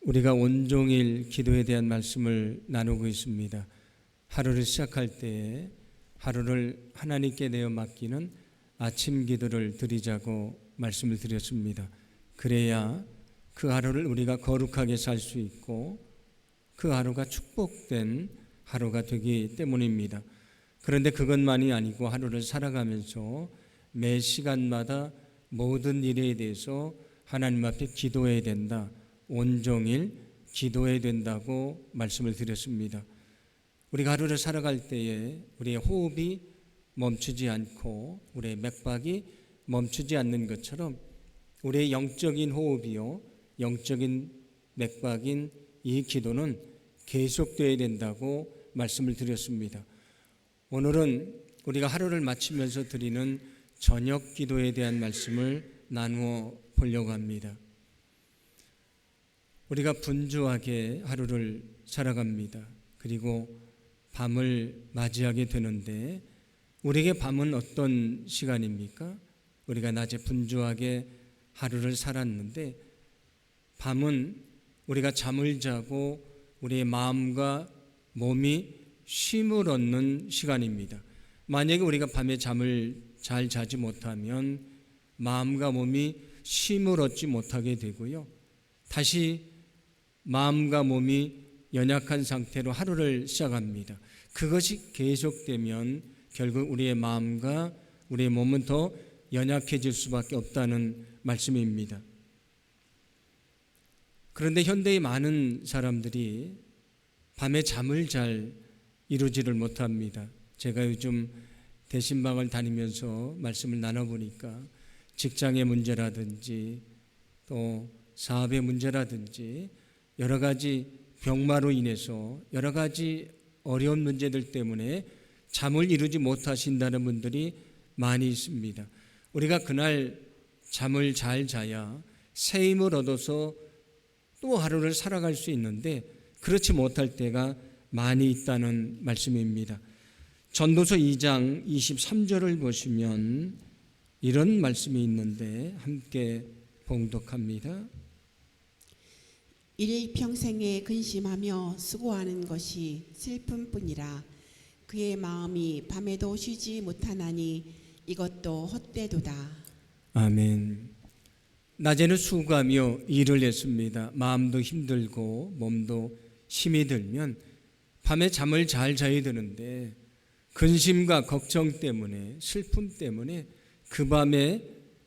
우리가 온종일 기도에 대한 말씀을 나누고 있습니다. 하루를 시작할 때에 하루를 하나님께 내어 맡기는 아침 기도를 드리자고 말씀을 드렸습니다. 그래야 그 하루를 우리가 거룩하게 살 수 있고 그 하루가 축복된 하루가 되기 때문입니다. 그런데 그것만이 아니고 하루를 살아가면서 매 시간마다 모든 일에 대해서 하나님 앞에 기도해야 된다. 온종일 기도해야 된다고 말씀을 드렸습니다. 우리가 하루를 살아갈 때에 우리의 호흡이 멈추지 않고 우리의 맥박이 멈추지 않는 것처럼 우리의 영적인 호흡이요, 영적인 맥박인 이 기도는 계속되어야 된다고 말씀을 드렸습니다. 오늘은 우리가 하루를 마치면서 드리는 저녁 기도에 대한 말씀을 나누어 보려고 합니다. 우리가 분주하게 하루를 살아갑니다. 그리고 밤을 맞이하게 되는데 우리에게 밤은 어떤 시간입니까? 우리가 낮에 분주하게 하루를 살았는데 밤은 우리가 잠을 자고 우리의 마음과 몸이 쉼을 얻는 시간입니다. 만약에 우리가 밤에 잠을 잘 자지 못하면 마음과 몸이 쉼을 얻지 못하게 되고요. 다시 마음과 몸이 연약한 상태로 하루를 시작합니다. 그것이 계속되면 결국 우리의 마음과 우리의 몸은 더 연약해질 수밖에 없다는 말씀입니다. 그런데 현대의 많은 사람들이 밤에 잠을 잘 이루지를 못합니다. 제가 요즘 대신방을 다니면서 말씀을 나눠보니까 직장의 문제라든지 또 사업의 문제라든지 여러 가지 병마로 인해서 여러 가지 어려운 문제들 때문에 잠을 이루지 못하신다는 분들이 많이 있습니다. 우리가 그날 잠을 잘 자야 새 힘을 얻어서 또 하루를 살아갈 수 있는데 그렇지 못할 때가 많이 있다는 말씀입니다. 전도서 2장 23절을 보시면 이런 말씀이 있는데 함께 봉독합니다. 일평생에 근심하며 수고하는 것이 슬픔뿐이라. 그의 마음이 밤에도 쉬지 못하나니 이것도 헛되도다. 아멘. 낮에는 수고하며 일을 했습니다. 마음도 힘들고 몸도 힘이 들면 밤에 잠을 잘 자야 되는데 근심과 걱정 때문에 슬픔 때문에 그 밤에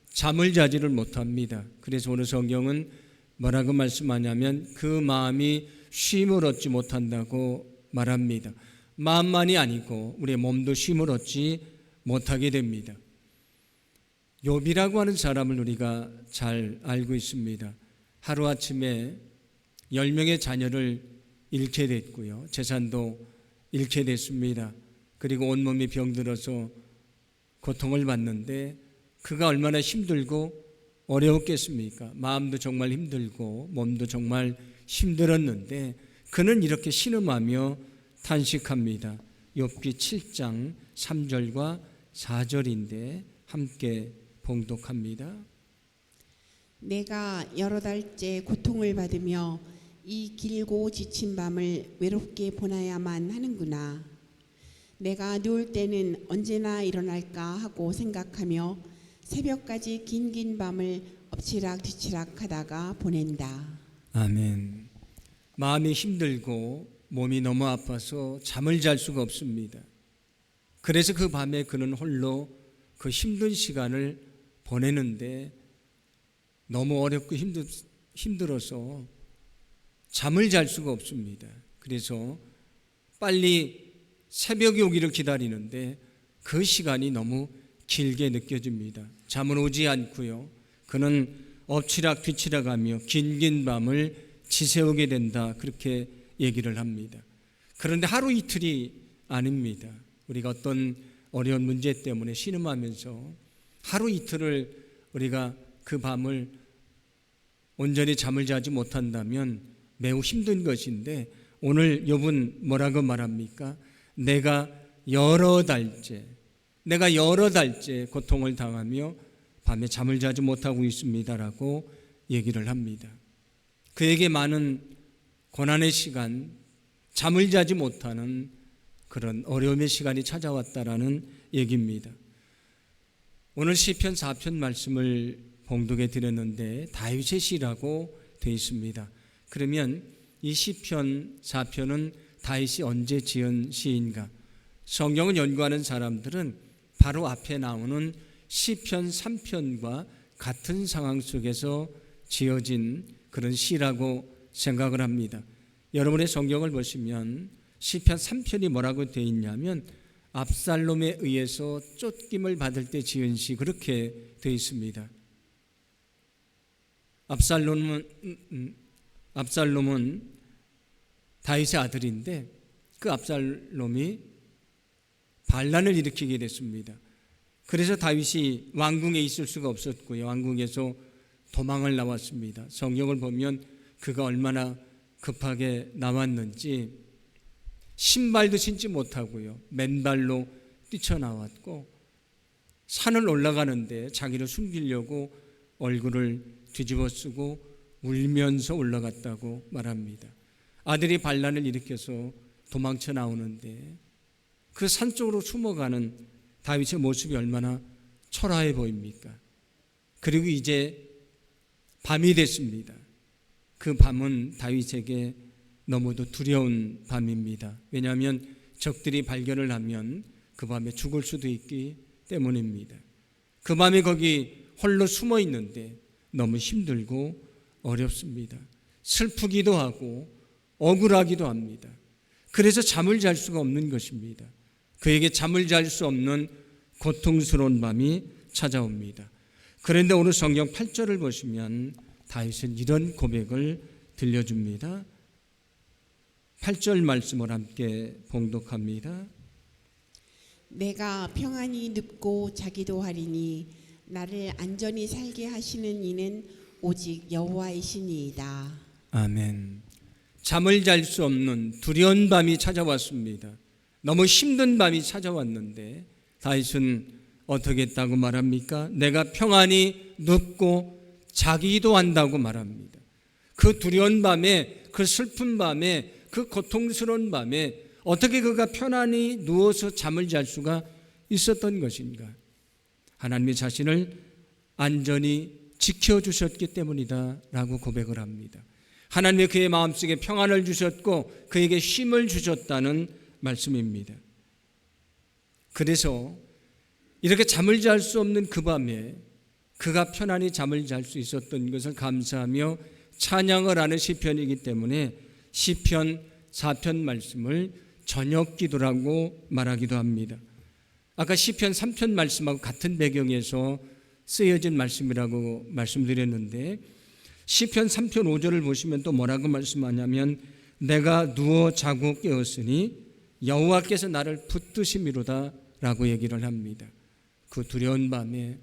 잠을 자지를 못합니다. 그래서 오늘 성경은 뭐라고 말씀하냐면 그 마음이 쉼을 얻지 못한다고 말합니다. 마음만이 아니고 우리의 몸도 쉼을 얻지 못하게 됩니다. 욥이라고 하는 사람을 우리가 잘 알고 있습니다. 하루아침에 10명의 자녀를 잃게 됐고요. 재산도 잃게 됐습니다. 그리고 온몸이 병들어서 고통을 받는데 그가 얼마나 힘들고 어려웠겠습니까? 마음도 정말 힘들고 몸도 정말 힘들었는데 그는 이렇게 신음하며 탄식합니다. 욥기 7장 3절과 4절인데 함께 봉독합니다. 내가 여러 달째 고통을 받으며 이 길고 지친 밤을 외롭게 보내야만 하는구나. 내가 누울 때는 언제나 일어날까 하고 생각하며 새벽까지 긴 밤을 엎치락뒤치락 하다가 보낸다. 아멘. 마음이 힘들고 몸이 너무 아파서 잠을 잘 수가 없습니다. 그래서 그 밤에 그는 홀로 그 힘든 시간을 보내는데 너무 어렵고 힘들어서 잠을 잘 수가 없습니다. 그래서 빨리 새벽이 오기를 기다리는데 그 시간이 너무 길게 느껴집니다. 잠은 오지 않고요. 그는 엎치락뒤치락하며 긴 밤을 지새우게 된다. 그렇게 얘기를 합니다. 그런데 하루 이틀이 아닙니다. 우리가 어떤 어려운 문제 때문에 신음하면서 하루 이틀을 우리가 그 밤을 온전히 잠을 자지 못한다면 매우 힘든 것인데 오늘 욥은 뭐라고 말합니까? 내가 여러 달째 고통을 당하며 밤에 잠을 자지 못하고 있습니다라고 얘기를 합니다. 그에게 많은 고난의 시간, 잠을 자지 못하는 그런 어려움의 시간이 찾아왔다라는 얘기입니다. 오늘 시편 4편 말씀을 봉독해 드렸는데 다윗의 시라고 되어 있습니다. 그러면 이 시편 4편은 다윗이 언제 지은 시인가? 성경을 연구하는 사람들은 바로 앞에 나오는 시편 3편과 같은 상황 속에서 지어진 그런 시라고 생각을 합니다. 여러분의 성경을 보시면 시편 3편이 뭐라고 되어 있냐면 압살롬에 의해서 쫓김을 받을 때 지은 시, 그렇게 되어 있습니다. 압살롬은 다윗의 아들인데 그 압살롬이 반란을 일으키게 됐습니다. 그래서 다윗이 왕궁에 있을 수가 없었고요. 왕궁에서 도망을 나왔습니다. 성경을 보면 그가 얼마나 급하게 나왔는지 신발도 신지 못하고요. 맨발로 뛰쳐나왔고 산을 올라가는데 자기를 숨기려고 얼굴을 뒤집어 쓰고 울면서 올라갔다고 말합니다. 아들이 반란을 일으켜서 도망쳐 나오는데 그 산 쪽으로 숨어가는 다윗의 모습이 얼마나 초라해 보입니까? 그리고 이제 밤이 됐습니다. 그 밤은 다윗에게 너무도 두려운 밤입니다. 왜냐하면 적들이 발견을 하면 그 밤에 죽을 수도 있기 때문입니다. 그 밤에 거기 홀로 숨어 있는데 너무 힘들고 어렵습니다. 슬프기도 하고 억울하기도 합니다. 그래서 잠을 잘 수가 없는 것입니다. 그에게 잠을 잘 수 없는 고통스러운 밤이 찾아옵니다. 그런데 오늘 성경 8절을 보시면 다윗은 이런 고백을 들려줍니다. 8절 말씀을 함께 봉독합니다. 내가 평안히 눕고 자기도 하리니 나를 안전히 살게 하시는 이는 오직 여호와이시니이다. 아멘. 잠을 잘 수 없는 두려운 밤이 찾아왔습니다. 너무 힘든 밤이 찾아왔는데 다윗은 어떻게 했다고 말합니까? 내가 평안히 눕고 자기도 한다고 말합니다. 그 두려운 밤에, 그 슬픈 밤에, 그 고통스러운 밤에 어떻게 그가 편안히 누워서 잠을 잘 수가 있었던 것인가? 하나님의 자신을 안전히 지켜주셨기 때문이다 라고 고백을 합니다. 하나님이 그의 마음속에 평안을 주셨고 그에게 쉼을 주셨다는 말씀입니다. 그래서 이렇게 잠을 잘 수 없는 그 밤에 그가 편안히 잠을 잘 수 있었던 것을 감사하며 찬양을 하는 시편이기 때문에 시편 4편 말씀을 저녁 기도라고 말하기도 합니다. 아까 시편 3편 말씀하고 같은 배경에서 쓰여진 말씀이라고 말씀드렸는데 시편 3편 5절을 보시면 또 뭐라고 말씀하냐면 내가 누워 자고 깨었으니 여호와께서 나를 붙드심이로다 라고 얘기를 합니다. 그 두려운 밤에,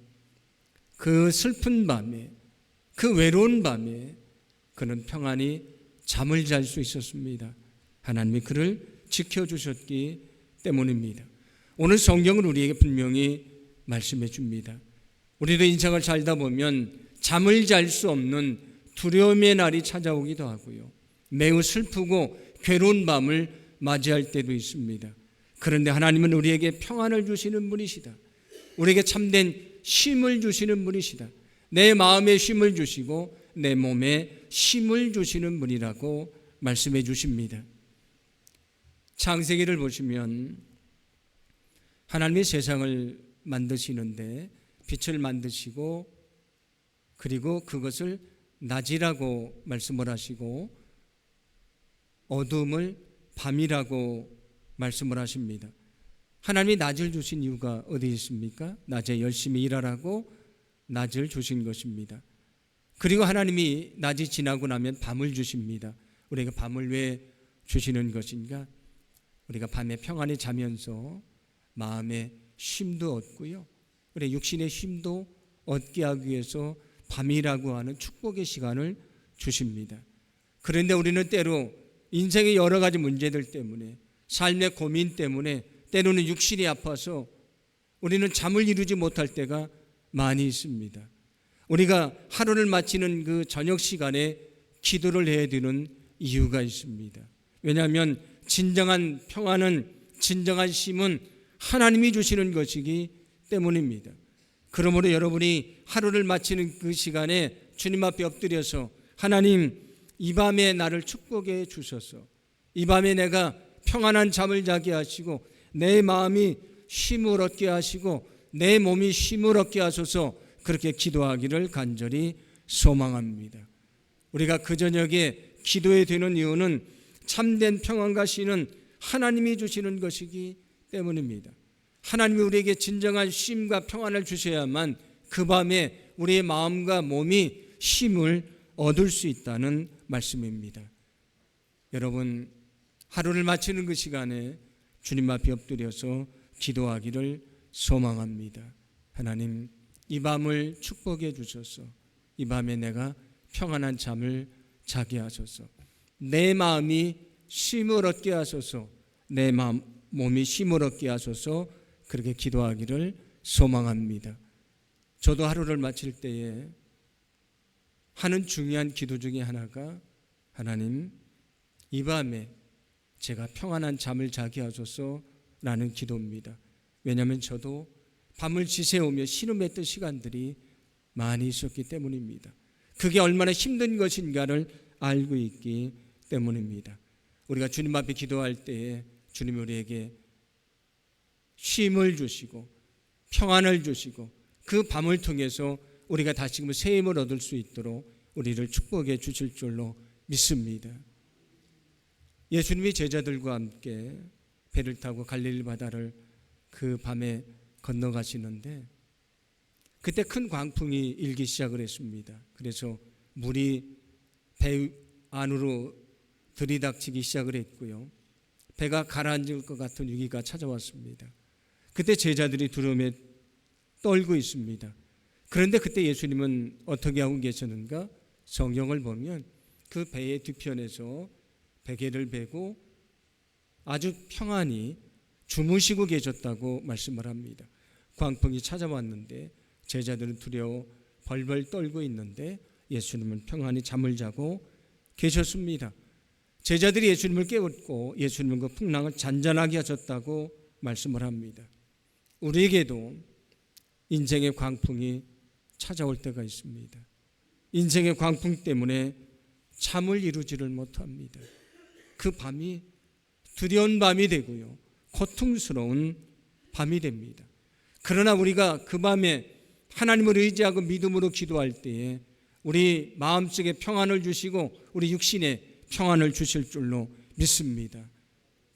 그 슬픈 밤에, 그 외로운 밤에 그는 평안히 잠을 잘 수 있었습니다. 하나님이 그를 지켜주셨기 때문입니다. 오늘 성경은 우리에게 분명히 말씀해 줍니다. 우리도 인생을 살다 보면 잠을 잘 수 없는 두려움의 날이 찾아오기도 하고요. 매우 슬프고 괴로운 밤을 맞이할 때도 있습니다. 그런데 하나님은 우리에게 평안을 주시는 분이시다. 우리에게 참된 쉼을 주시는 분이시다. 내 마음에 쉼을 주시고 내 몸에 쉼을 주시는 분이라고 말씀해 주십니다. 창세기를 보시면 하나님이 세상을 만드시는데 빛을 만드시고 그리고 그것을 낮이라고 말씀을 하시고 어둠을 밤이라고 말씀을 하십니다. 하나님이 낮을 주신 이유가 어디 있습니까? 낮에 열심히 일하라고 낮을 주신 것입니다. 그리고 하나님이 낮이 지나고 나면 밤을 주십니다. 우리가 밤을 왜 주시는 것인가? 우리가 밤에 평안히 자면서 마음의 쉼도 얻고요. 우리 육신의 쉼도 얻게 하기 위해서 밤이라고 하는 축복의 시간을 주십니다. 그런데 우리는 때로 인생의 여러 가지 문제들 때문에 삶의 고민 때문에 때로는 육신이 아파서 우리는 잠을 이루지 못할 때가 많이 있습니다. 우리가 하루를 마치는 그 저녁 시간에 기도를 해야 되는 이유가 있습니다. 왜냐하면 진정한 평안은, 진정한 쉼은 하나님이 주시는 것이기 때문입니다. 그러므로 여러분이 하루를 마치는 그 시간에 주님 앞에 엎드려서 하나님, 이 밤에 나를 축복해 주셔서 이 밤에 내가 평안한 잠을 자게 하시고 내 마음이 쉼을 얻게 하시고 내 몸이 쉼을 얻게 하소서, 그렇게 기도하기를 간절히 소망합니다. 우리가 그 저녁에 기도해야 되는 이유는 참된 평안과 쉼은 하나님이 주시는 것이기 때문입니다. 하나님이 우리에게 진정한 쉼과 평안을 주셔야만 그 밤에 우리의 마음과 몸이 쉼을 얻을 수 있다는 말씀입니다. 여러분, 하루를 마치는 그 시간에 주님 앞에 엎드려서 기도하기를 소망합니다. 하나님, 이 밤을 축복해 주셔서 이 밤에 내가 평안한 잠을 자게 하소서, 내 마음이 쉼을 얻게 하소서, 내 몸이 쉼을 얻게 하소서, 그렇게 기도하기를 소망합니다. 저도 하루를 마칠 때에 하는 중요한 기도 중에 하나가 하나님, 이 밤에 제가 평안한 잠을 자게 하소서라는 기도입니다. 왜냐하면 저도 밤을 지새우며 신음했던 시간들이 많이 있었기 때문입니다. 그게 얼마나 힘든 것인가를 알고 있기 때문입니다. 우리가 주님 앞에 기도할 때에 주님이 우리에게 쉼을 주시고 평안을 주시고 그 밤을 통해서 우리가 다시금 새 힘을 얻을 수 있도록 우리를 축복해 주실 줄로 믿습니다. 예수님이 제자들과 함께 배를 타고 갈릴리 바다를 그 밤에 건너가시는데 그때 큰 광풍이 일기 시작을 했습니다. 그래서 물이 배 안으로 들이닥치기 시작을 했고요. 배가 가라앉을 것 같은 위기가 찾아왔습니다. 그때 제자들이 두려움에 떨고 있습니다. 그런데 그때 예수님은 어떻게 하고 계셨는가? 성경을 보면 그 배의 뒤편에서 베개를 베고 아주 평안히 주무시고 계셨다고 말씀을 합니다. 광풍이 찾아왔는데 제자들은 두려워 벌벌 떨고 있는데 예수님은 평안히 잠을 자고 계셨습니다. 제자들이 예수님을 깨웠고 예수님은 그 풍랑을 잔잔하게 하셨다고 말씀을 합니다. 우리에게도 인생의 광풍이 찾아올 때가 있습니다. 인생의 광풍 때문에 잠을 이루지를 못합니다. 그 밤이 두려운 밤이 되고요, 고통스러운 밤이 됩니다. 그러나 우리가 그 밤에 하나님을 의지하고 믿음으로 기도할 때에 우리 마음속에 평안을 주시고 우리 육신에 평안을 주실 줄로 믿습니다.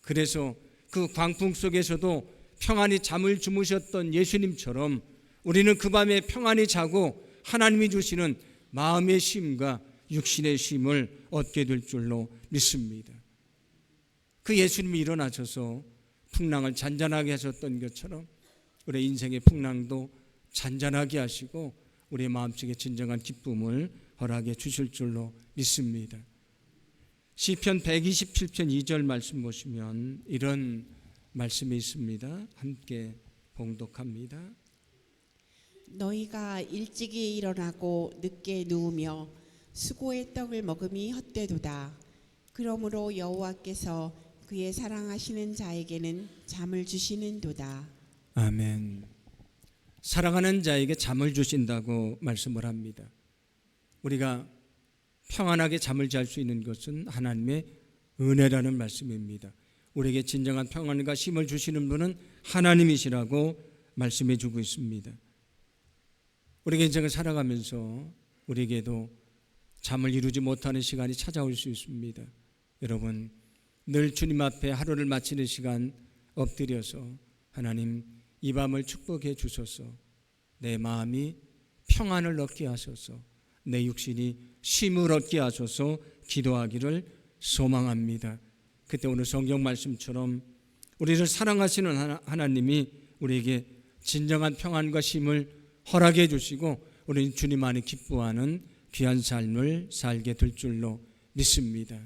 그래서 그 광풍 속에서도 평안히 잠을 주무셨던 예수님처럼 우리는 그 밤에 평안히 자고 하나님이 주시는 마음의 쉼과 육신의 쉼을 얻게 될 줄로 믿습니다. 그 예수님이 일어나셔서 풍랑을 잔잔하게 하셨던 것처럼 우리 인생의 풍랑도 잔잔하게 하시고 우리의 마음속에 진정한 기쁨을 허락해 주실 줄로 믿습니다. 시편 127편 2절 말씀 보시면 이런 말씀이 있습니다. 함께 봉독합니다. 너희가 일찍이 일어나고 늦게 누우며 수고의 떡을 먹음이 헛되도다. 그러므로 여호와께서 그의 사랑하시는 자에게는 잠을 주시는도다. 아멘. 사랑하는 자에게 잠을 주신다고 말씀을 합니다. 우리가 평안하게 잠을 잘 수 있는 것은 하나님의 은혜라는 말씀입니다. 우리에게 진정한 평안과 쉼을 주시는 분은 하나님이시라고 말씀해 주고 있습니다. 우리가 인생을 살아가면서 우리에게도 잠을 이루지 못하는 시간이 찾아올 수 있습니다. 여러분, 늘 주님 앞에 하루를 마치는 시간 엎드려서 하나님, 이 밤을 축복해 주소서, 내 마음이 평안을 얻게 하소서, 내 육신이 쉼을 얻게 하소서 기도하기를 소망합니다. 그때 오늘 성경 말씀처럼 우리를 사랑하시는 하나님이 우리에게 진정한 평안과 쉼을 허락해 주시고 우리는 주님 안에 기뻐하는 귀한 삶을 살게 될 줄로 믿습니다.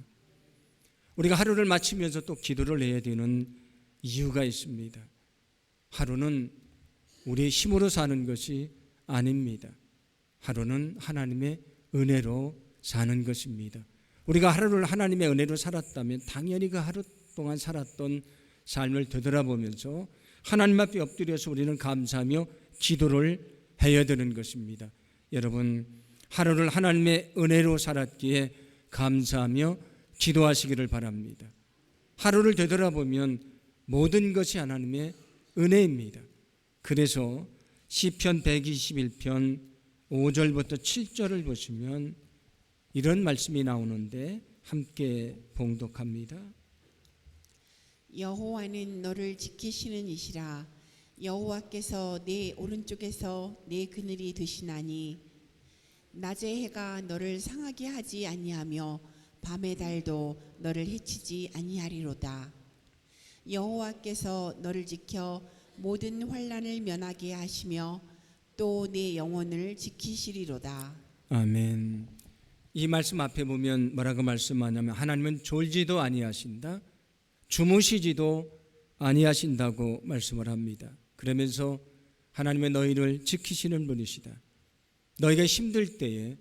우리가 하루를 마치면서 또 기도를 해야 되는 이유가 있습니다. 하루는 우리의 힘으로 사는 것이 아닙니다. 하루는 하나님의 은혜로 사는 것입니다. 우리가 하루를 하나님의 은혜로 살았다면 당연히 그 하루 동안 살았던 삶을 되돌아보면서 하나님 앞에 엎드려서 우리는 감사하며 기도를 해야 되는 것입니다. 여러분, 하루를 하나님의 은혜로 살았기에 감사하며 기도하시기를 바랍니다. 하루를 되돌아보면 모든 것이 하나님의 은혜입니다. 그래서 시편 121편 5절부터 7절을 보시면 이런 말씀이 나오는데 함께 봉독합니다. 여호와는 너를 지키시는 이시라. 여호와께서 내 오른쪽에서 내 그늘이 되시나니 낮의 해가 너를 상하게 하지 아니하며 밤의 달도 너를 해치지 아니하리로다. 여호와께서 너를 지켜 모든 환난을 면하게 하시며 또 내 영혼을 지키시리로다. 아멘. 이 말씀 앞에 보면 뭐라고 말씀하냐면 하나님은 졸지도 아니하신다, 주무시지도 아니하신다고 말씀을 합니다. 그러면서 하나님의 너희를 지키시는 분이시다, 너희가 힘들 때에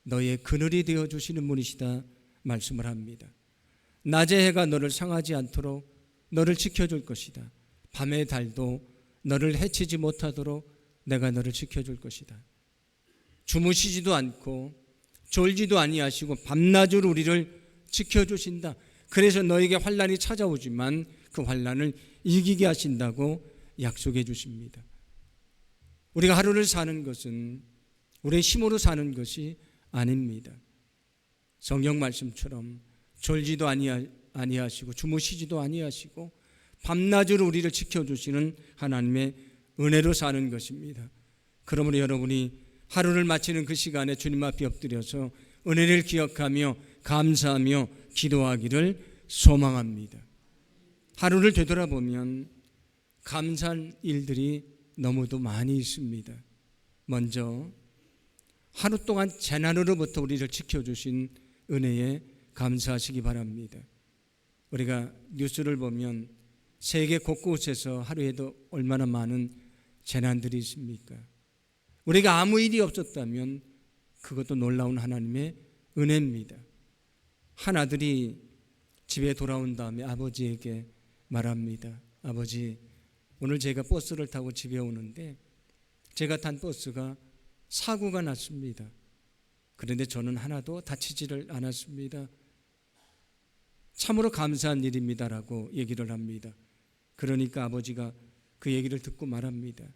너희의 그늘이 되어주시는 분이시다 말씀을 합니다. 낮의 해가 너를 상하지 않도록 너를 지켜줄 것이다. 밤의 달도 너를 해치지 못하도록 내가 너를 지켜줄 것이다. 주무시지도 않고 졸지도 아니하시고 밤낮으로 우리를 지켜주신다. 그래서 너에게 환난이 찾아오지만 그 환난을 이기게 하신다고 약속해 주십니다. 우리가 하루를 사는 것은 우리의 힘으로 사는 것이 아닙니다. 성경 말씀처럼 졸지도 아니하시고 주무시지도 아니하시고 밤낮으로 우리를 지켜주시는 하나님의 은혜로 사는 것입니다. 그러므로 여러분이 하루를 마치는 그 시간에 주님 앞에 엎드려서 은혜를 기억하며 감사하며 기도하기를 소망합니다. 하루를 되돌아보면 감사한 일들이 너무도 많이 있습니다. 먼저 하루 동안 재난으로부터 우리를 지켜주신 은혜에 감사하시기 바랍니다. 우리가 뉴스를 보면 세계 곳곳에서 하루에도 얼마나 많은 재난들이 있습니까? 우리가 아무 일이 없었다면 그것도 놀라운 하나님의 은혜입니다. 한 아들이 집에 돌아온 다음에 아버지에게 말합니다. 아버지, 오늘 제가 버스를 타고 집에 오는데 제가 탄 버스가 사고가 났습니다. 그런데 저는 하나도 다치지를 않았습니다. 참으로 감사한 일입니다라고 얘기를 합니다. 그러니까 아버지가 그 얘기를 듣고 말합니다.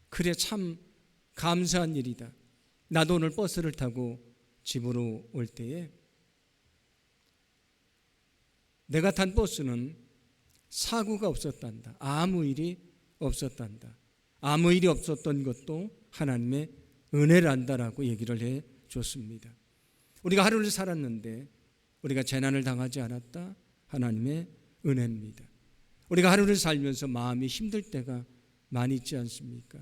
그래, 참 감사한 일이다. 나도 오늘 버스를 타고 집으로 올 때에 내가 탄 버스는 사고가 없었단다. 아무 일이 없었단다. 아무 일이 없었던 것도 하나님의 은혜란다라고 얘기를 해 줬습니다. 우리가 하루를 살았는데 우리가 재난을 당하지 않았다. 하나님의 은혜입니다. 우리가 하루를 살면서 마음이 힘들 때가 많이 있지 않습니까?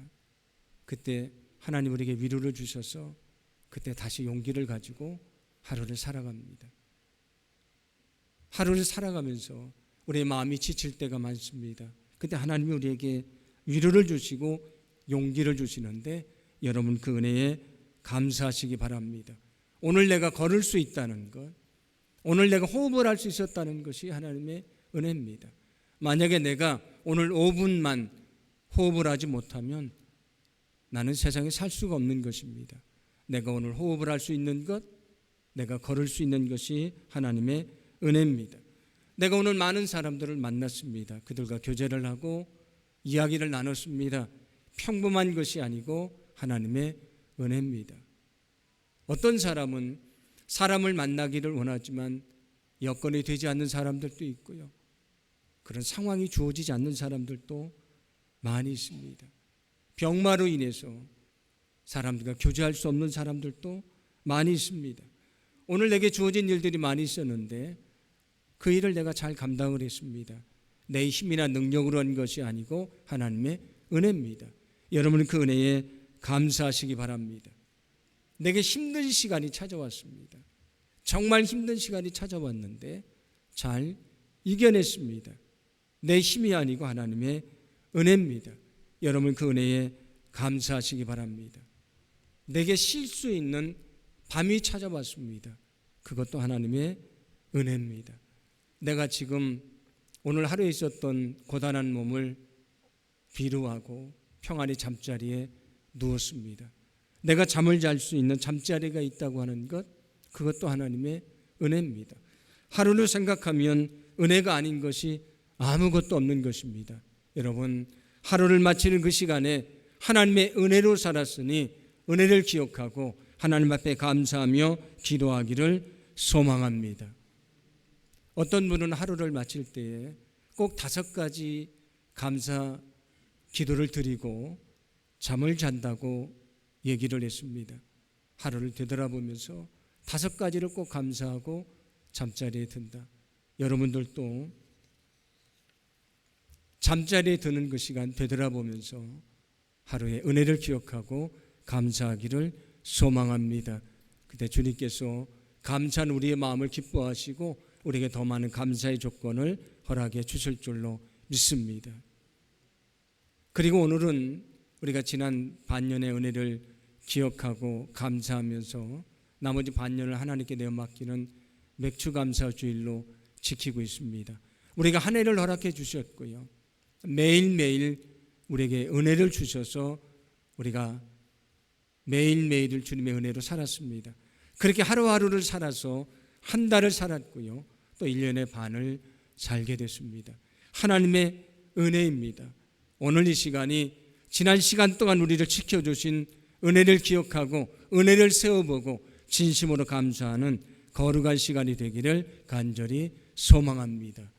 그때 하나님 우리에게 위로를 주셔서 그때 다시 용기를 가지고 하루를 살아갑니다. 하루를 살아가면서 우리의 마음이 지칠 때가 많습니다. 그때 하나님이 우리에게 위로를 주시고 용기를 주시는데 여러분 그 은혜에 감사하시기 바랍니다. 오늘 내가 걸을 수 있다는 것, 오늘 내가 호흡을 할 수 있었다는 것이 하나님의 은혜입니다. 만약에 내가 오늘 5분만 호흡을 하지 못하면 나는 세상에 살 수가 없는 것입니다. 내가 오늘 호흡을 할 수 있는 것, 내가 걸을 수 있는 것이 하나님의 은혜입니다. 내가 오늘 많은 사람들을 만났습니다. 그들과 교제를 하고 이야기를 나눴습니다. 평범한 것이 아니고 하나님의 은혜입니다. 어떤 사람은 사람을 만나기를 원하지만 여건이 되지 않는 사람들도 있고요. 그런 상황이 주어지지 않는 사람들도 많이 있습니다. 병마로 인해서 사람들과 교제할 수 없는 사람들도 많이 있습니다. 오늘 내게 주어진 일들이 많이 있었는데 그 일을 내가 잘 감당을 했습니다. 내 힘이나 능력으로 한 것이 아니고 하나님의 은혜입니다. 여러분 그 은혜에 감사하시기 바랍니다. 내게 힘든 시간이 찾아왔습니다. 정말 힘든 시간이 찾아왔는데 잘 이겨냈습니다. 내 힘이 아니고 하나님의 은혜입니다. 여러분 그 은혜에 감사하시기 바랍니다. 내게 쉴 수 있는 밤이 찾아왔습니다. 그것도 하나님의 은혜입니다. 내가 지금 오늘 하루에 있었던 고단한 몸을 비루하고 평안히 잠자리에 누웠습니다. 내가 잠을 잘 수 있는 잠자리가 있다고 하는 것, 그것도 하나님의 은혜입니다. 하루를 생각하면 은혜가 아닌 것이 아무것도 없는 것입니다. 여러분, 하루를 마치는 그 시간에 하나님의 은혜로 살았으니 은혜를 기억하고 하나님 앞에 감사하며 기도하기를 소망합니다. 어떤 분은 하루를 마칠 때에 꼭 5가지 감사 기도를 드리고 잠을 잔다고 얘기를 했습니다. 하루를 되돌아보면서 5가지를 꼭 감사하고 잠자리에 든다. 여러분들도 잠자리에 드는 그 시간 되돌아보면서 하루의 은혜를 기억하고 감사하기를 소망합니다. 그때 주님께서 감사한 우리의 마음을 기뻐하시고 우리에게 더 많은 감사의 조건을 허락해 주실 줄로 믿습니다. 그리고 오늘은 우리가 지난 반년의 은혜를 기억하고 감사하면서 나머지 반년을 하나님께 내어 맡기는 맥주감사 주일로 지키고 있습니다. 우리가 한 해를 허락해 주셨고요. 매일매일 우리에게 은혜를 주셔서 우리가 매일매일을 주님의 은혜로 살았습니다. 그렇게 하루하루를 살아서 한 달을 살았고요. 또 1년의 반을 살게 됐습니다. 하나님의 은혜입니다. 오늘 이 시간이 지난 시간 동안 우리를 지켜주신 은혜를 기억하고 은혜를 세워보고 진심으로 감사하는 거룩한 시간이 되기를 간절히 소망합니다.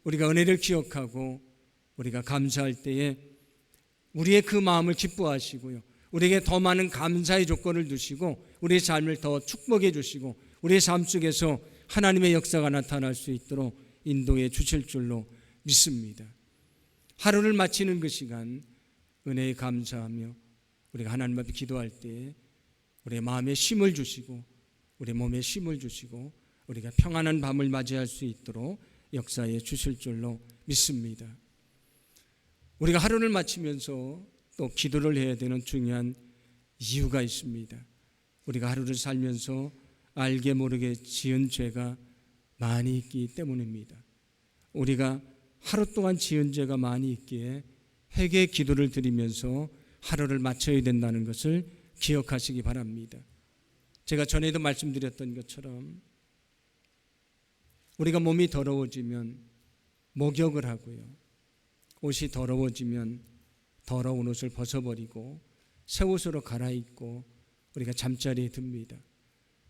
우리가 은혜를 기억하고 우리가 감사할 때에 우리의 그 마음을 기뻐하시고요. 우리에게 더 많은 감사의 조건을 두시고 우리의 삶을 더 축복해 주시고 우리의 삶 속에서 하나님의 역사가 나타날 수 있도록 인도해 주실 줄로 믿습니다. 하루를 마치는 그 시간 은혜에 감사하며 우리가 하나님 앞에 기도할 때 우리의 마음에 쉼을 주시고 우리 몸에 쉼을 주시고 우리가 평안한 밤을 맞이할 수 있도록 역사해 주실 줄로 믿습니다. 우리가 하루를 마치면서 또 기도를 해야 되는 중요한 이유가 있습니다. 우리가 하루를 살면서 알게 모르게 지은 죄가 많이 있기 때문입니다. 우리가 하루 동안 지은 죄가 많이 있기에 회개 기도를 드리면서 하루를 마쳐야 된다는 것을 기억하시기 바랍니다. 제가 전에도 말씀드렸던 것처럼 우리가 몸이 더러워지면 목욕을 하고요. 옷이 더러워지면 더러운 옷을 벗어버리고 새 옷으로 갈아입고 우리가 잠자리에 듭니다.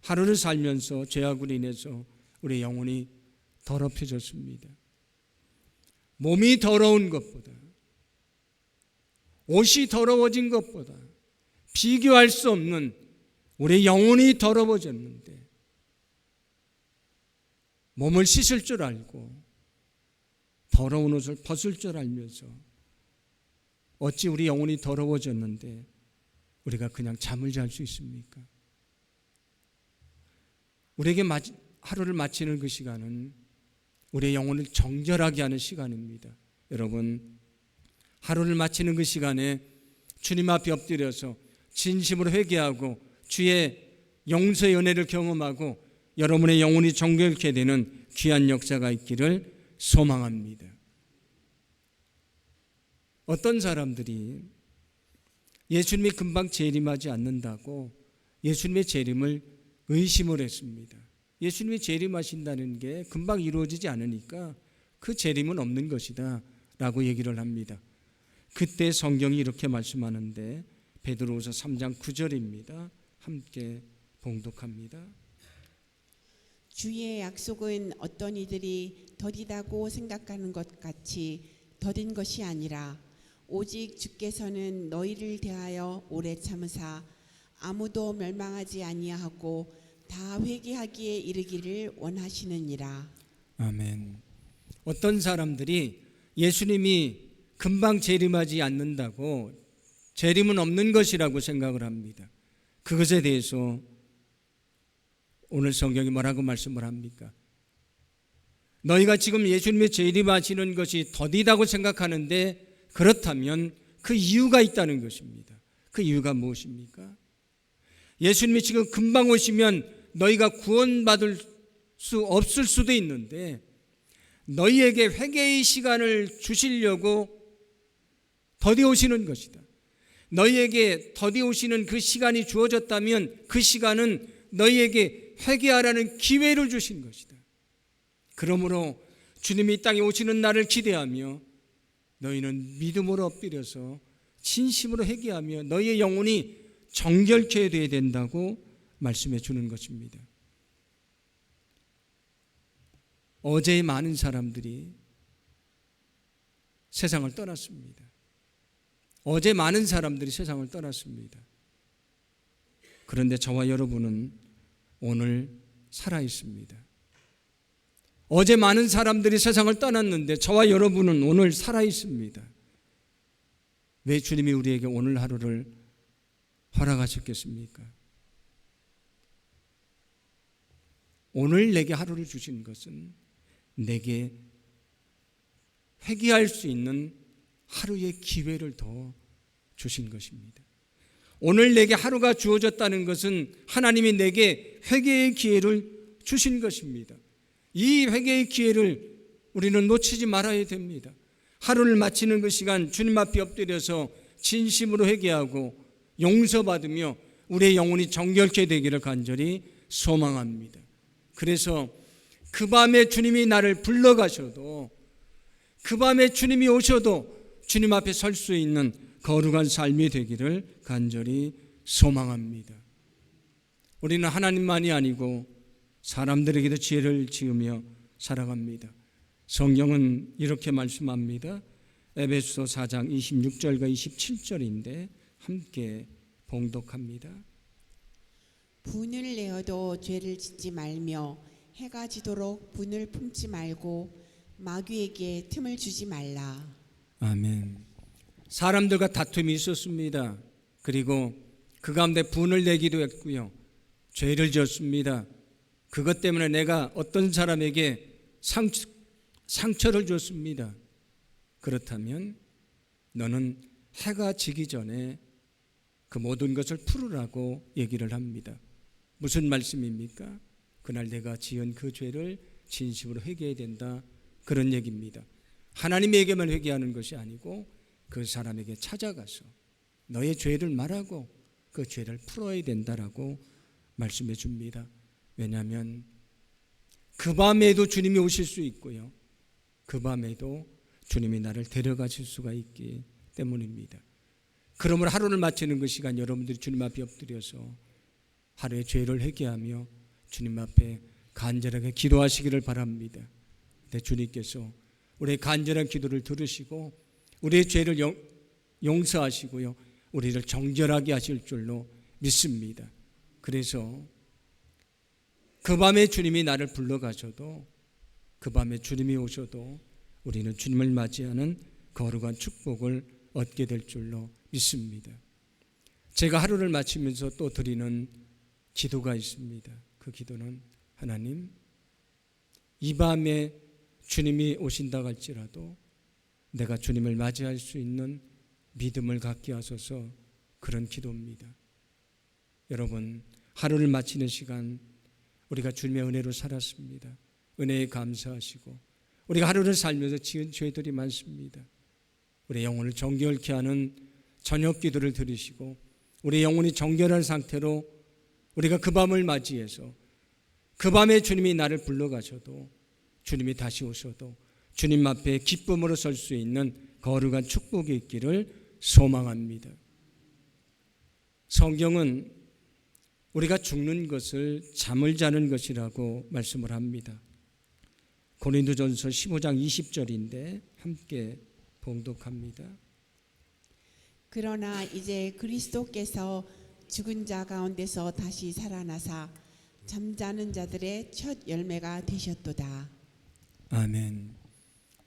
하루를 살면서 죄악으로 인해서 우리 영혼이 더럽혀졌습니다. 몸이 더러운 것보다 옷이 더러워진 것보다 비교할 수 없는 우리 영혼이 더러워졌는데 몸을 씻을 줄 알고 더러운 옷을 벗을 줄 알면서 어찌 우리 영혼이 더러워졌는데 우리가 그냥 잠을 잘 수 있습니까? 우리에게 하루를 마치는 그 시간은 우리의 영혼을 정결하게 하는 시간입니다. 여러분, 하루를 마치는 그 시간에 주님 앞에 엎드려서 진심으로 회개하고 주의 용서의 은혜를 경험하고 여러분의 영혼이 정결케 되는 귀한 역사가 있기를 소망합니다. 어떤 사람들이 예수님이 금방 재림하지 않는다고 예수님의 재림을 의심을 했습니다. 예수님이 재림하신다는 게 금방 이루어지지 않으니까 그 재림은 없는 것이다 라고 얘기를 합니다. 그때 성경이 이렇게 말씀하는데 베드로후서 3장 9절입니다. 함께 봉독합니다. 주의 약속은 어떤 이들이 더디다고 생각하는 것 같이 더딘 것이 아니라 오직 주께서는 너희를 대하여 오래 참으사 아무도 멸망하지 아니하고 다 회개하기에 이르기를 원하시느니라. 아멘. 어떤 사람들이 예수님이 금방 재림하지 않는다고 재림은 없는 것이라고 생각을 합니다. 그것에 대해서 오늘 성경이 뭐라고 말씀을 합니까? 너희가 지금 예수님의 재림하시는 것이 더디다고 생각하는데 그렇다면 그 이유가 있다는 것입니다. 그 이유가 무엇입니까? 예수님이 지금 금방 오시면 너희가 구원받을 수 없을 수도 있는데 너희에게 회개의 시간을 주시려고 더디 오시는 것이다. 너희에게 더디 오시는 그 시간이 주어졌다면 그 시간은 너희에게 회개하라는 기회를 주신 것이다. 그러므로 주님이 이 땅에 오시는 날을 기대하며 너희는 믿음으로 엎드려서 진심으로 회개하며 너희의 영혼이 정결케 되어야 된다고 말씀해 주는 것입니다. 어제 많은 사람들이 세상을 떠났습니다. 어제 많은 사람들이 세상을 떠났습니다. 그런데 저와 여러분은 오늘 살아 있습니다. 어제 많은 사람들이 세상을 떠났는데 저와 여러분은 오늘 살아 있습니다. 왜 주님이 우리에게 오늘 하루를 허락하셨겠습니까? 오늘 내게 하루를 주신 것은 내게 회개할 수 있는 하루의 기회를 더 주신 것입니다. 오늘 내게 하루가 주어졌다는 것은 하나님이 내게 회개의 기회를 주신 것입니다. 이 회개의 기회를 우리는 놓치지 말아야 됩니다. 하루를 마치는 그 시간 주님 앞에 엎드려서 진심으로 회개하고 용서받으며 우리의 영혼이 정결케 되기를 간절히 소망합니다. 그래서 그 밤에 주님이 나를 불러가셔도 그 밤에 주님이 오셔도 주님 앞에 설 수 있는 거룩한 삶이 되기를 간절히 소망합니다. 우리는 하나님만이 아니고 사람들에게도 지혜를 지으며 살아갑니다. 성경은 이렇게 말씀합니다. 에베소서 4장 26절과 27절인데 함께 봉독합니다. 분을 내어도 죄를 짓지 말며 해가 지도록 분을 품지 말고 마귀에게 틈을 주지 말라. 아멘. 사람들과 다툼이 있었습니다. 그리고 그 가운데 분을 내기도 했고요. 죄를 지었습니다. 그것 때문에 내가 어떤 사람에게 상처를 줬습니다. 그렇다면 너는 해가 지기 전에 그 모든 것을 풀으라고 얘기를 합니다. 무슨 말씀입니까? 그날 내가 지은 그 죄를 진심으로 회개해야 된다, 그런 얘기입니다. 하나님에게만 회개하는 것이 아니고 그 사람에게 찾아가서 너의 죄를 말하고 그 죄를 풀어야 된다라고 말씀해 줍니다. 왜냐하면 그 밤에도 주님이 오실 수 있고요, 그 밤에도 주님이 나를 데려가실 수가 있기 때문입니다. 그러므로 하루를 마치는 그 시간 여러분들이 주님 앞에 엎드려서 하루의 죄를 회개하며 주님 앞에 간절하게 기도하시기를 바랍니다. 네, 주님께서 우리의 간절한 기도를 들으시고 우리의 죄를 용서하시고요, 우리를 정결하게 하실 줄로 믿습니다. 그래서 그 밤에 주님이 나를 불러가셔도, 그 밤에 주님이 오셔도 우리는 주님을 맞이하는 거룩한 축복을 얻게 될 줄로 믿습니다. 제가 하루를 마치면서 또 드리는 기도가 있습니다. 그 기도는 하나님, 이 밤에 주님이 오신다고 할지라도 내가 주님을 맞이할 수 있는 믿음을 갖게 하소서, 그런 기도입니다. 여러분, 하루를 마치는 시간 우리가 주님의 은혜로 살았습니다. 은혜에 감사하시고 우리가 하루를 살면서 지은 죄들이 많습니다. 우리의 영혼을 정결케 하는 저녁 기도를 들으시고 우리의 영혼이 정결한 상태로 우리가 그 밤을 맞이해서 그 밤에 주님이 나를 불러가셔도, 주님이 다시 오셔도 주님 앞에 기쁨으로 설 수 있는 거룩한 축복이 있기를 소망합니다. 성경은 우리가 죽는 것을 잠을 자는 것이라고 말씀을 합니다. 고린도전서 15장 20절인데 함께 봉독합니다. 그러나 이제 그리스도께서 죽은 자 가운데서 다시 살아나사 잠자는 자들의 첫 열매가 되셨도다. 아멘.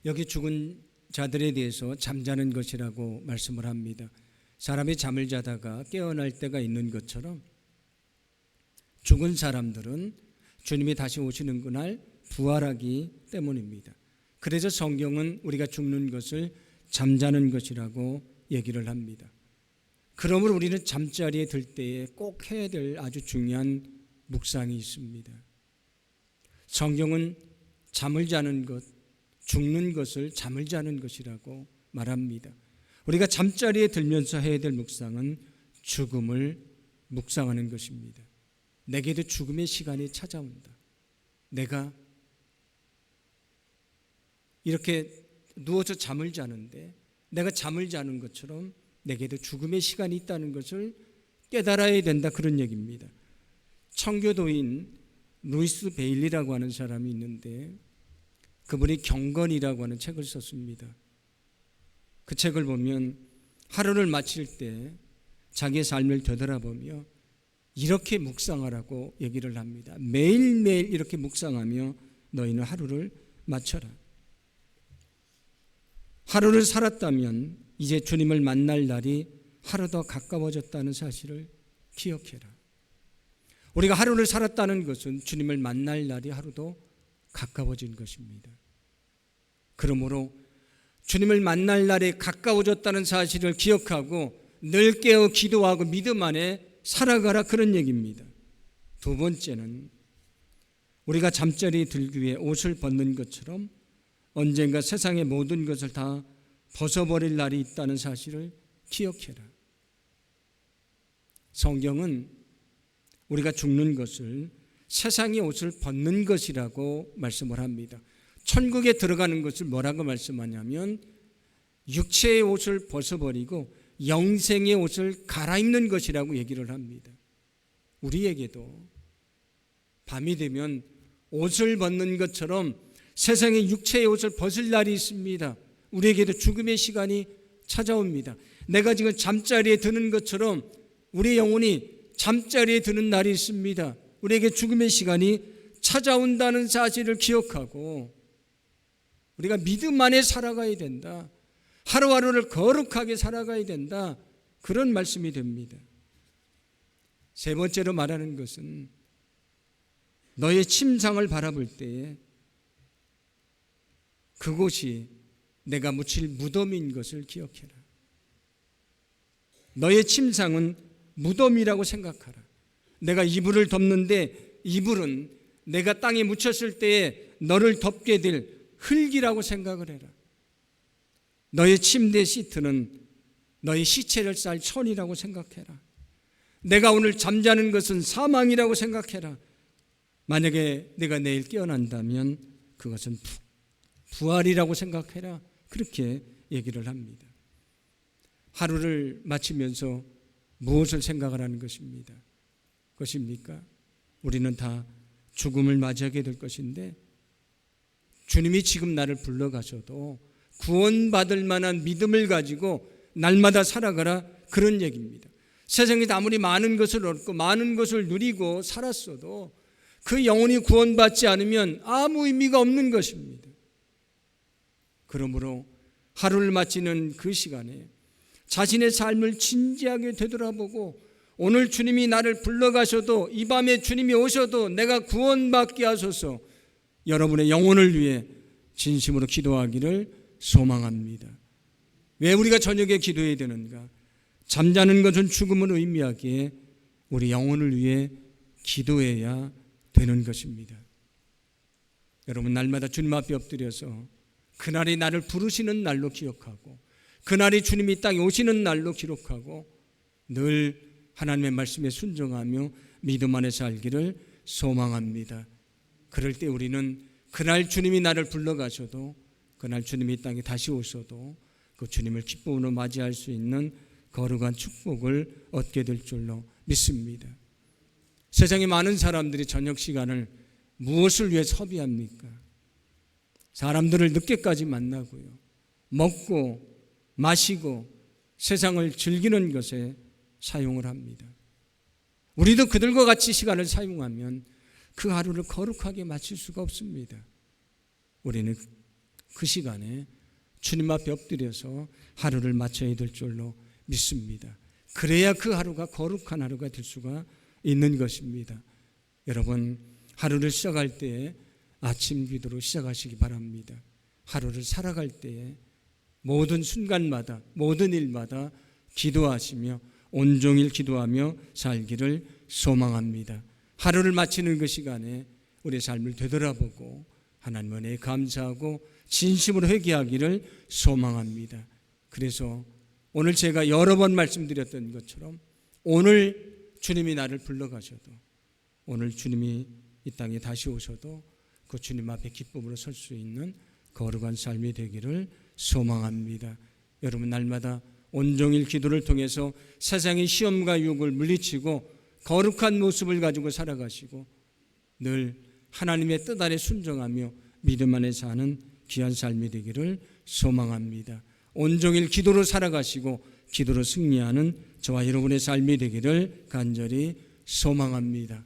여기 죽은 자들에 대해서 잠자는 것이라고 말씀을 합니다. 사람이 잠을 자다가 깨어날 때가 있는 것처럼 죽은 사람들은 주님이 다시 오시는 그날 부활하기 때문입니다. 그래서 성경은 우리가 죽는 것을 잠자는 것이라고 얘기를 합니다. 그러므로 우리는 잠자리에 들 때에 꼭 해야 될 아주 중요한 묵상이 있습니다. 성경은 잠을 자는 것, 죽는 것을 잠을 자는 것이라고 말합니다. 우리가 잠자리에 들면서 해야 될 묵상은 죽음을 묵상하는 것입니다. 내게도 죽음의 시간이 찾아온다. 내가 이렇게 누워서 잠을 자는데 내가 잠을 자는 것처럼 내게도 죽음의 시간이 있다는 것을 깨달아야 된다, 그런 얘기입니다. 청교도인 루이스 베일리라고 하는 사람이 있는데 그분이 경건이라고 하는 책을 썼습니다. 그 책을 보면 하루를 마칠 때 자기의 삶을 되돌아보며 이렇게 묵상하라고 얘기를 합니다. 매일매일 이렇게 묵상하며 너희는 하루를 마쳐라. 하루를 살았다면 이제 주님을 만날 날이 하루 더 가까워졌다는 사실을 기억해라. 우리가 하루를 살았다는 것은 주님을 만날 날이 하루 더 가까워진 것입니다. 그러므로 주님을 만날 날이 가까워졌다는 사실을 기억하고 늘 깨어 기도하고 믿음 안에 살아가라, 그런 얘기입니다. 두 번째는 우리가 잠자리에 들기 위해 옷을 벗는 것처럼 언젠가 세상의 모든 것을 다 벗어버릴 날이 있다는 사실을 기억해라. 성경은 우리가 죽는 것을 세상의 옷을 벗는 것이라고 말씀을 합니다. 천국에 들어가는 것을 뭐라고 말씀하냐면 육체의 옷을 벗어버리고 영생의 옷을 갈아입는 것이라고 얘기를 합니다. 우리에게도 밤이 되면 옷을 벗는 것처럼 세상의 육체의 옷을 벗을 날이 있습니다. 우리에게도 죽음의 시간이 찾아옵니다. 내가 지금 잠자리에 드는 것처럼 우리 영혼이 잠자리에 드는 날이 있습니다. 우리에게 죽음의 시간이 찾아온다는 사실을 기억하고 우리가 믿음 안에 살아가야 된다. 하루하루를 거룩하게 살아가야 된다. 그런 말씀이 됩니다. 세 번째로 말하는 것은 너의 침상을 바라볼 때에 그곳이 내가 묻힐 무덤인 것을 기억해라. 너의 침상은 무덤이라고 생각하라. 내가 이불을 덮는데 이불은 내가 땅에 묻혔을 때에 너를 덮게 될 흙이라고 생각을 해라. 너의 침대 시트는 너의 시체를 쌀 천이라고 생각해라. 내가 오늘 잠자는 것은 사망이라고 생각해라. 만약에 내가 내일 깨어난다면 그것은 부활이라고 생각해라. 그렇게 얘기를 합니다. 하루를 마치면서 무엇을 생각을 하는 것입니까? 우리는 다 죽음을 맞이하게 될 것인데 주님이 지금 나를 불러가셔도 구원받을 만한 믿음을 가지고 날마다 살아가라, 그런 얘기입니다. 세상에 아무리 많은 것을 얻고 많은 것을 누리고 살았어도 그 영혼이 구원받지 않으면 아무 의미가 없는 것입니다. 그러므로 하루를 마치는 그 시간에 자신의 삶을 진지하게 되돌아보고 오늘 주님이 나를 불러가셔도 이 밤에 주님이 오셔도 내가 구원받게 하소서, 여러분의 영혼을 위해 진심으로 기도하기를 소망합니다. 왜 우리가 저녁에 기도해야 되는가? 잠자는 것은 죽음을 의미하기에 우리 영혼을 위해 기도해야 되는 것입니다. 여러분, 날마다 주님 앞에 엎드려서 그날이 나를 부르시는 날로 기억하고 그날이 주님이 땅에 오시는 날로 기록하고 늘 하나님의 말씀에 순종하며 믿음 안에 살기를 소망합니다. 그럴 때 우리는 그날 주님이 나를 불러가셔도 그날 주님이 땅에 다시 오셔도 그 주님을 기쁨으로 맞이할 수 있는 거룩한 축복을 얻게 될 줄로 믿습니다. 세상에 많은 사람들이 저녁 시간을 무엇을 위해 소비합니까? 사람들을 늦게까지 만나고요, 먹고 마시고 세상을 즐기는 것에 사용을 합니다. 우리도 그들과 같이 시간을 사용하면 그 하루를 거룩하게 마칠 수가 없습니다. 우리는 그 시간에 주님 앞에 엎드려서 하루를 마쳐야 될 줄로 믿습니다. 그래야 그 하루가 거룩한 하루가 될 수가 있는 것입니다. 여러분, 하루를 시작할 때에 아침 기도로 시작하시기 바랍니다. 하루를 살아갈 때에 모든 순간마다 모든 일마다 기도하시며 온종일 기도하며 살기를 소망합니다. 하루를 마치는 그 시간에 우리의 삶을 되돌아보고 하나님 은혜에 감사하고 진심으로 회개하기를 소망합니다. 그래서 오늘 제가 여러 번 말씀드렸던 것처럼 오늘 주님이 나를 불러가셔도, 오늘 주님이 이 땅에 다시 오셔도 그 주님 앞에 기쁨으로 설 수 있는 거룩한 삶이 되기를 소망합니다. 여러분, 날마다 온종일 기도를 통해서 세상의 시험과 유혹을 물리치고 거룩한 모습을 가지고 살아가시고 늘 하나님의 뜻 아래 순종하며 믿음 안에 사는 귀한 삶이 되기를 소망합니다. 온종일 기도로 살아가시고 기도로 승리하는 저와 여러분의 삶이 되기를 간절히 소망합니다.